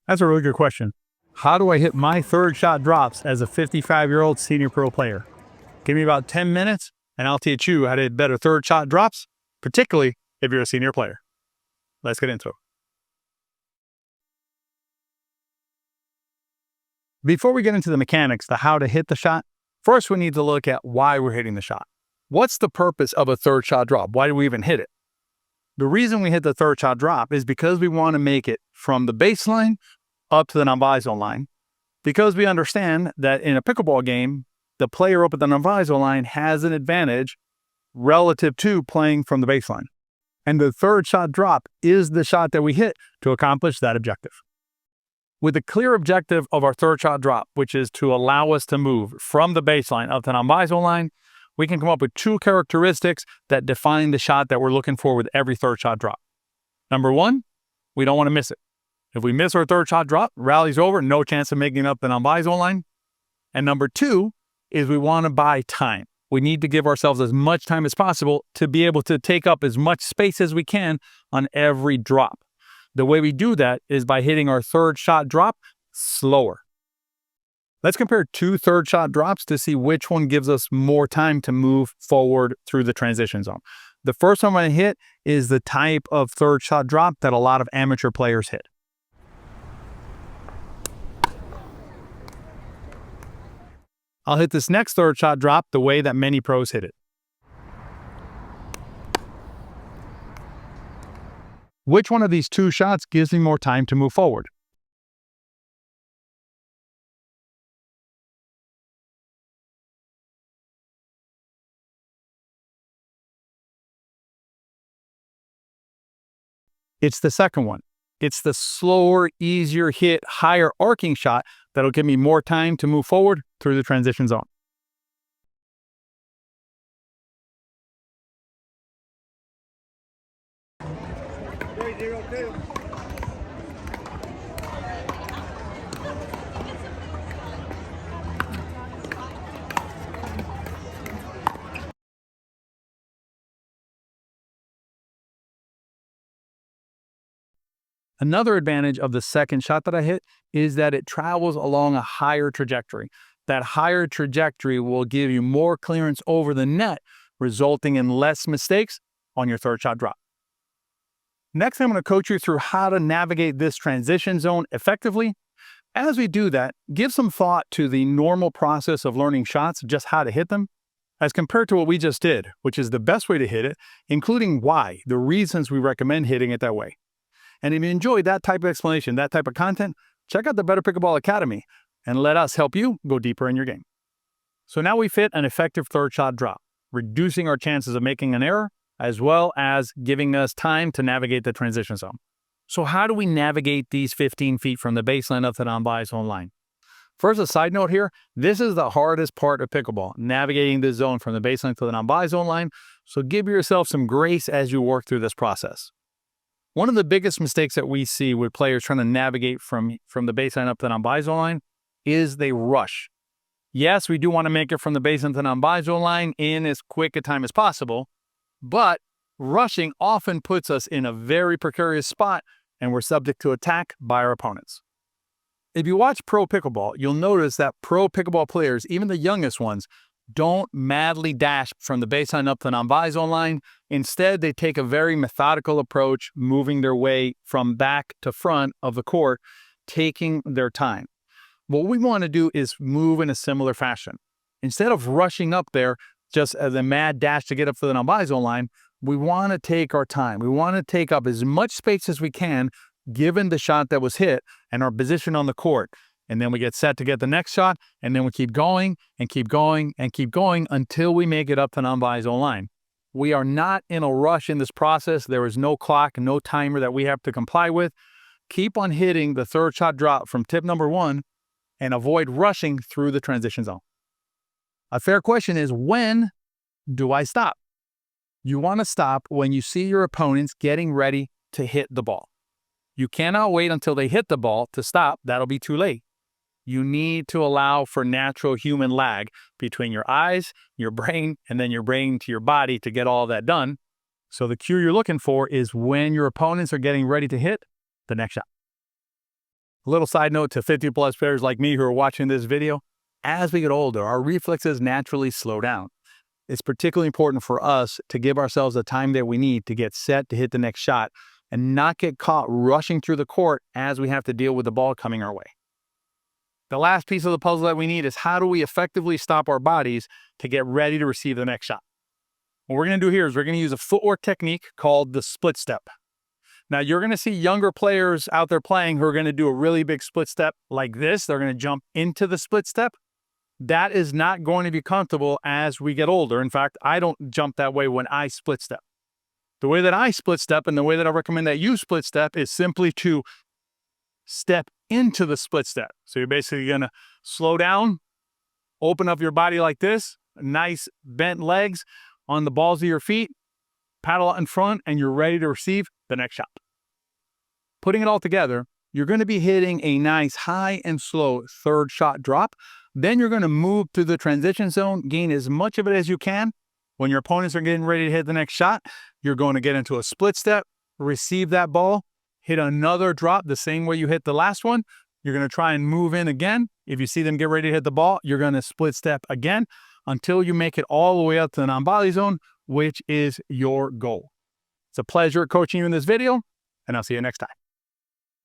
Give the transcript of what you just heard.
That's a really good question. How do I hit my third shot drops as a 55-year-old senior pro player? Give me about 10 minutes and I'll teach you how to hit better third shot drops, particularly if you're a senior player. Let's get into it. Before we get into the mechanics, the how to hit the shot, first we need to look at why we're hitting the shot. What's the purpose of a third shot drop? Why do we even hit it? The reason we hit the third shot drop is because we want to make it from the baseline up to the non-buy zone line, because we understand that in a pickleball game, the player up at the non-buy zone line has an advantage relative to playing from the baseline. And the third shot drop is the shot that we hit to accomplish that objective. With the clear objective of our third shot drop, which is to allow us to move from the baseline up to the non-buy zone line, we can come up with two characteristics that define the shot that we're looking for with every third shot drop. Number one, we don't want to miss it. If we miss our third shot drop, rally's over, no chance of making up the non-buy zone line. And number two is we want to buy time. We need to give ourselves as much time as possible to be able to take up as much space as we can on every drop. The way we do that is by hitting our third shot drop slower. Let's compare two third shot drops to see which one gives us more time to move forward through the transition zone. The first one I'm going to hit is the type of third shot drop that a lot of amateur players hit. I'll hit this next third shot drop the way that many pros hit it. Which one of these two shots gives me more time to move forward? It's the second one. It's the slower, easier hit, higher arcing shot that'll give me more time to move forward through the transition zone. Another advantage of the second shot that I hit is that it travels along a higher trajectory. That higher trajectory will give you more clearance over the net, resulting in less mistakes on your third shot drop. Next, I'm going to coach you through how to navigate this transition zone effectively. As we do that, give some thought to the normal process of learning shots, just how to hit them, as compared to what we just did, which is the best way to hit it, including why, the reasons we recommend hitting it that way. And if you enjoyed that type of explanation, that type of content, check out the Better Pickleball Academy and let us help you go deeper in your game. So now we fit an effective third shot drop, reducing our chances of making an error, as well as giving us time to navigate the transition zone. So how do we navigate these 15 feet from the baseline up to the non-buy zone line? First, a side note here, this is the hardest part of pickleball, navigating this zone from the baseline to the non-buy zone line. So give yourself some grace as you work through this process. One of the biggest mistakes that we see with players trying to navigate from the baseline up to the non-buy zone line is they rush. Yes, we do want to make it from the baseline to the non-buy zone line in as quick a time as possible, but rushing often puts us in a very precarious spot and we're subject to attack by our opponents. If you watch pro pickleball, you'll notice that pro pickleball players, even the youngest ones, don't madly dash from the baseline up to the non-buy zone line. Instead, they take a very methodical approach, moving their way from back to front of the court, taking their time. What we want to do is move in a similar fashion. Instead of rushing up there just as a mad dash to get up to the non-buy zone line, we want to take our time. We want to take up as much space as we can, given the shot that was hit and our position on the court. And then we get set to get the next shot, and then we keep going and keep going and keep going until we make it up to non-buy zone line. We are not in a rush in this process. There is no clock, no timer that we have to comply with. Keep on hitting the third shot drop from tip number one and avoid rushing through the transition zone. A fair question is, when do I stop? You want to stop when you see your opponents getting ready to hit the ball. You cannot wait until they hit the ball to stop. That'll be too late. You need to allow for natural human lag between your eyes, your brain, and then your brain to your body to get all that done. So the cue you're looking for is when your opponents are getting ready to hit the next shot. A little side note to 50 plus players like me who are watching this video, as we get older, our reflexes naturally slow down. It's particularly important for us to give ourselves the time that we need to get set to hit the next shot and not get caught rushing through the court as we have to deal with the ball coming our way. The last piece of the puzzle that we need is how do we effectively stop our bodies to get ready to receive the next shot? What we're going to do here is we're going to use a footwork technique called the split step. Now, you're going to see younger players out there playing who are going to do a really big split step like this. They're going to jump into the split step. That is not going to be comfortable as we get older. In fact, I don't jump that way when I split step. The way that I split step and the way that I recommend that you split step is simply to step into the split step. So you're basically going to slow down, open up your body like this, nice bent legs on the balls of your feet, paddle out in front, and you're ready to receive the next shot. Putting it all together, you're going to be hitting a nice high and slow third shot drop. Then you're going to move through the transition zone, gain as much of it as you can. When your opponents are getting ready to hit the next shot, you're going to get into a split step, receive that ball, hit another drop the same way you hit the last one. You're going to try and move in again. If you see them get ready to hit the ball, you're going to split step again until you make it all the way up to the non-volley zone, which is your goal. It's a pleasure coaching you in this video, and I'll see you next time.